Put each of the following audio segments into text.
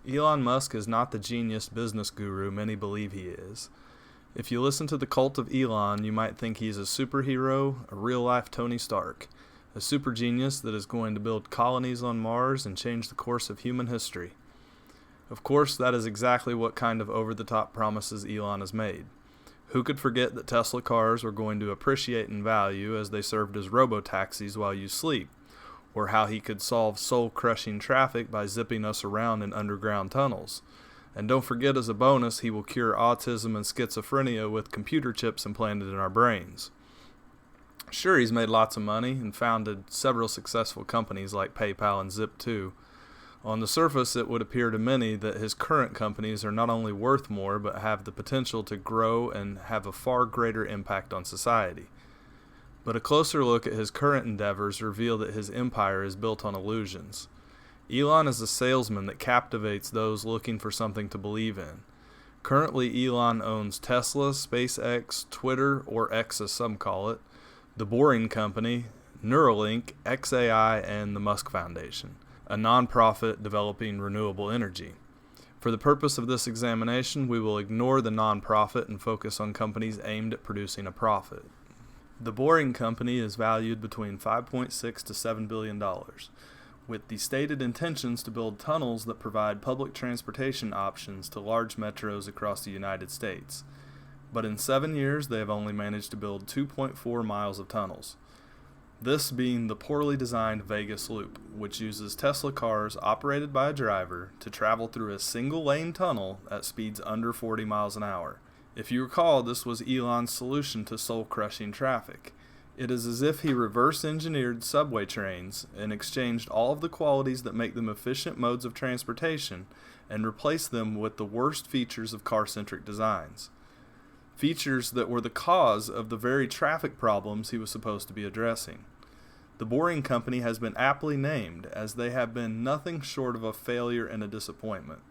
Elon Musk is not the genius business guru many believe he is. If you listen to the cult of Elon, you might think he's a superhero, a real-life Tony Stark, a super genius that is going to build colonies on Mars and change the course of human history. Of course, that is exactly what kind of over-the-top promises Elon has made. Who could forget that Tesla cars were going to appreciate in value as they served as robo-taxis while you sleep, or how he could solve soul-crushing traffic by zipping us around in underground tunnels. And don't forget, as a bonus, he will cure autism and schizophrenia with computer chips implanted in our brains. Sure, he's made lots of money and founded several successful companies like PayPal and Zip2. On the surface, it would appear to many that his current companies are not only worth more, but have the potential to grow and have a far greater impact on society. But a closer look at his current endeavors reveal that his empire is built on illusions. Elon is a salesman that captivates those looking for something to believe in. Currently, Elon owns Tesla, SpaceX, Twitter, or X as some call it, The Boring Company, Neuralink, XAI, and the Musk Foundation, a non-profit developing renewable energy. For the purpose of this examination, we will ignore the non-profit and focus on companies aimed at producing a profit. The Boring Company is valued between $5.6 to $7 billion, with the stated intentions to build tunnels that provide public transportation options to large metros across the United States. But in 7 years, they have only managed to build 2.4 miles of tunnels. This being the poorly designed Vegas Loop, which uses Tesla cars operated by a driver to travel through a single-lane tunnel at speeds under 40 miles an hour. If you recall, this was Elon's solution to soul-crushing traffic. It is as if he reverse-engineered subway trains and exchanged all of the qualities that make them efficient modes of transportation and replaced them with the worst features of car-centric designs. Features that were the cause of the very traffic problems he was supposed to be addressing. The Boring Company has been aptly named, as they have been nothing short of a failure and a disappointment.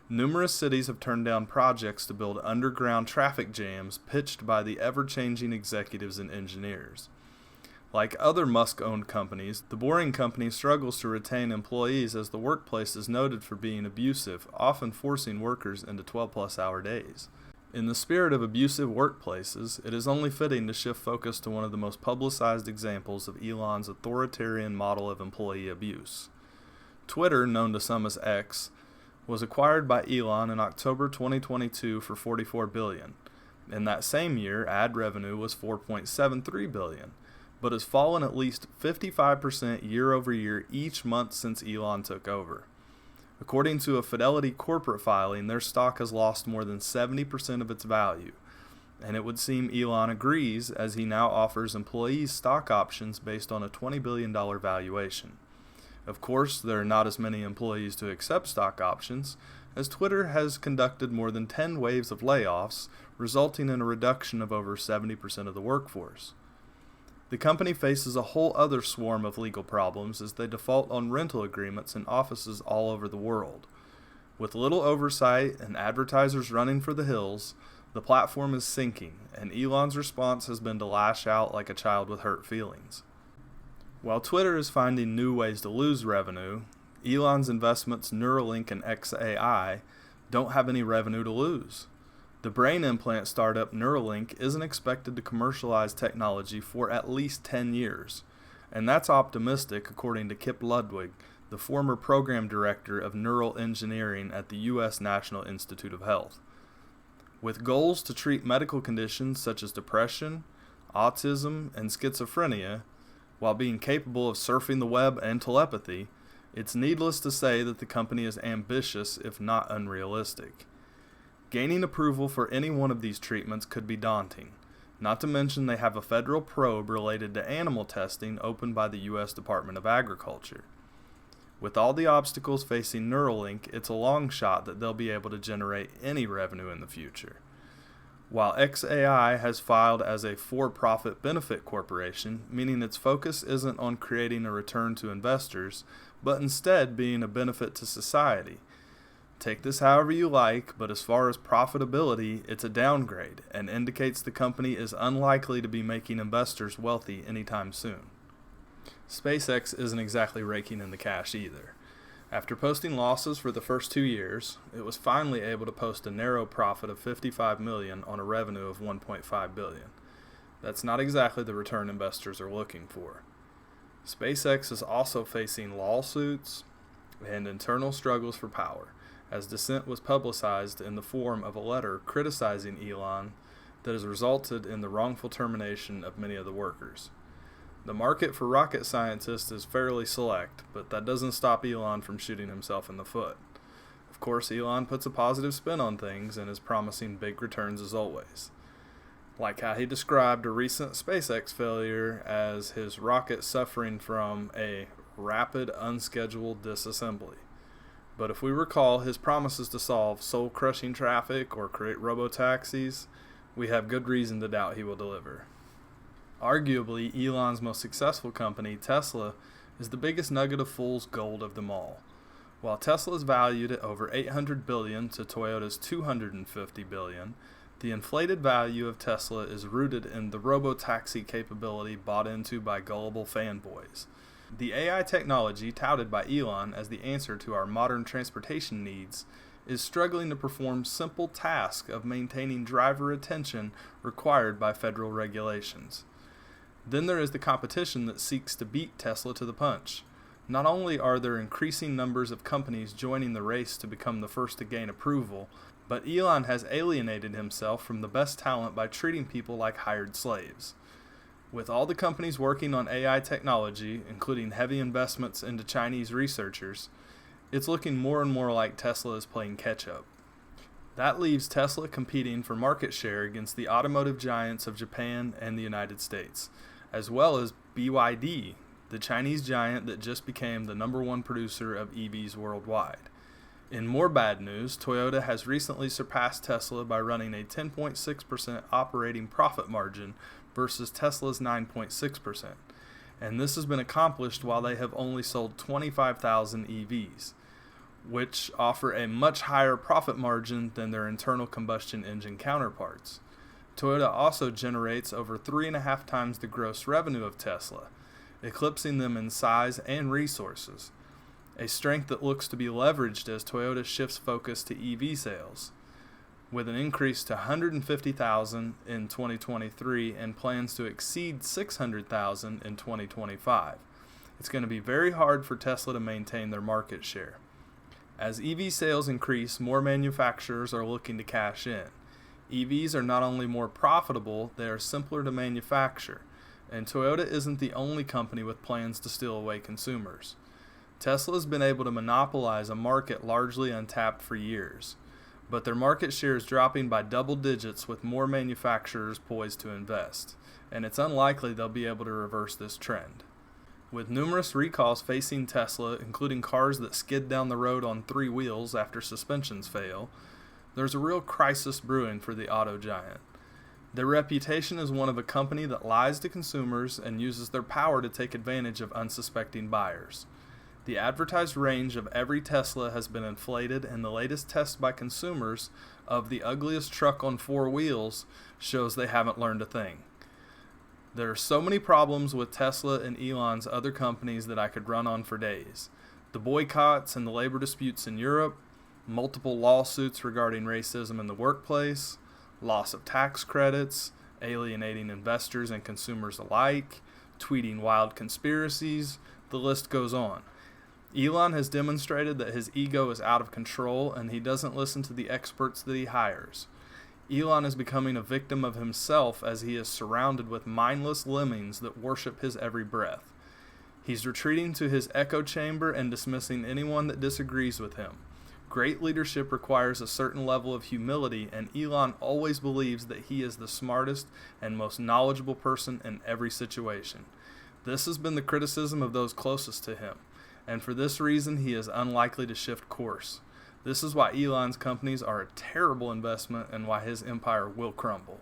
Numerous cities have turned down projects to build underground traffic jams pitched by the ever-changing executives and engineers. Like other Musk-owned companies, the Boring Company struggles to retain employees as the workplace is noted for being abusive, often forcing workers into 12-plus hour days. In the spirit of abusive workplaces, it is only fitting to shift focus to one of the most publicized examples of Elon's authoritarian model of employee abuse. Twitter, known to some as X, was acquired by Elon in October 2022 for $44 billion. In that same year, ad revenue was $4.73 billion, but has fallen at least 55% year over year each month since Elon took over. According to a Fidelity corporate filing, their stock has lost more than 70% of its value, and it would seem Elon agrees, as he now offers employees stock options based on a $20 billion valuation. Of course, there are not as many employees to accept stock options, as Twitter has conducted more than 10 waves of layoffs, resulting in a reduction of over 70% of the workforce. The company faces a whole other swarm of legal problems as they default on rental agreements in offices all over the world. With little oversight and advertisers running for the hills, the platform is sinking, and Elon's response has been to lash out like a child with hurt feelings. While Twitter is finding new ways to lose revenue, Elon's investments Neuralink and XAI don't have any revenue to lose. The brain implant startup Neuralink isn't expected to commercialize technology for at least 10 years, and that's optimistic according to Kip Ludwig, the former program director of neural engineering at the U.S. National Institute of Health. With goals to treat medical conditions such as depression, autism, and schizophrenia, while being capable of surfing the web and telepathy, it's needless to say that the company is ambitious if not unrealistic. Gaining approval for any one of these treatments could be daunting, not to mention they have a federal probe related to animal testing opened by the U.S. Department of Agriculture. With all the obstacles facing Neuralink, it's a long shot that they'll be able to generate any revenue in the future. While XAI has filed as a for-profit benefit corporation, meaning its focus isn't on creating a return to investors, but instead being a benefit to society. Take this however you like, but as far as profitability, it's a downgrade and indicates the company is unlikely to be making investors wealthy anytime soon. SpaceX isn't exactly raking in the cash either. After posting losses for the first 2 years, it was finally able to post a narrow profit of $55 million on a revenue of $1.5 billion. That's not exactly the return investors are looking for. SpaceX is also facing lawsuits and internal struggles for power, as dissent was publicized in the form of a letter criticizing Elon that has resulted in the wrongful termination of many of the workers. The market for rocket scientists is fairly select, but that doesn't stop Elon from shooting himself in the foot. Of course, Elon puts a positive spin on things and is promising big returns as always. Like how he described a recent SpaceX failure as his rocket suffering from a rapid, unscheduled disassembly. But if we recall his promises to solve soul-crushing traffic or create robo-taxis, we have good reason to doubt he will deliver. Arguably, Elon's most successful company, Tesla, is the biggest nugget of fool's gold of them all. While Tesla is valued at over $800 billion to Toyota's $250 billion, the inflated value of Tesla is rooted in the robo-taxi capability bought into by gullible fanboys. The AI technology touted by Elon as the answer to our modern transportation needs is struggling to perform simple tasks of maintaining driver attention required by federal regulations. Then there is the competition that seeks to beat Tesla to the punch. Not only are there increasing numbers of companies joining the race to become the first to gain approval, but Elon has alienated himself from the best talent by treating people like hired slaves. With all the companies working on AI technology, including heavy investments into Chinese researchers, it's looking more and more like Tesla is playing catch-up. That leaves Tesla competing for market share against the automotive giants of Japan and the United States, as well as BYD, the Chinese giant that just became the #1 producer of EVs worldwide. In more bad news, Toyota has recently surpassed Tesla by running a 10.6% operating profit margin versus Tesla's 9.6%, and this has been accomplished while they have only sold 25,000 EVs, which offer a much higher profit margin than their internal combustion engine counterparts. Toyota also generates over 3.5 times the gross revenue of Tesla, eclipsing them in size and resources, a strength that looks to be leveraged as Toyota shifts focus to EV sales, with an increase to 150,000 in 2023 and plans to exceed 600,000 in 2025. It's going to be very hard for Tesla to maintain their market share. As EV sales increase, more manufacturers are looking to cash in. EVs are not only more profitable, they are simpler to manufacture, and Toyota isn't the only company with plans to steal away consumers. Tesla has been able to monopolize a market largely untapped for years, but their market share is dropping by double digits with more manufacturers poised to invest, and it's unlikely they'll be able to reverse this trend. With numerous recalls facing Tesla, including cars that skid down the road on 3 wheels after suspensions fail, there's a real crisis brewing for the auto giant. Their reputation is one of a company that lies to consumers and uses their power to take advantage of unsuspecting buyers. The advertised range of every Tesla has been inflated, and the latest test by consumers of the ugliest truck on 4 wheels shows they haven't learned a thing. There are so many problems with Tesla and Elon's other companies that I could run on for days. The boycotts and the labor disputes in Europe, multiple lawsuits regarding racism in the workplace, loss of tax credits, alienating investors and consumers alike, tweeting wild conspiracies, the list goes on. Elon has demonstrated that his ego is out of control and he doesn't listen to the experts that he hires. Elon is becoming a victim of himself as he is surrounded with mindless lemmings that worship his every breath. He's retreating to his echo chamber and dismissing anyone that disagrees with him. Great leadership requires a certain level of humility, and Elon always believes that he is the smartest and most knowledgeable person in every situation. This has been the criticism of those closest to him, and for this reason he is unlikely to shift course. This is why Elon's companies are a terrible investment and why his empire will crumble.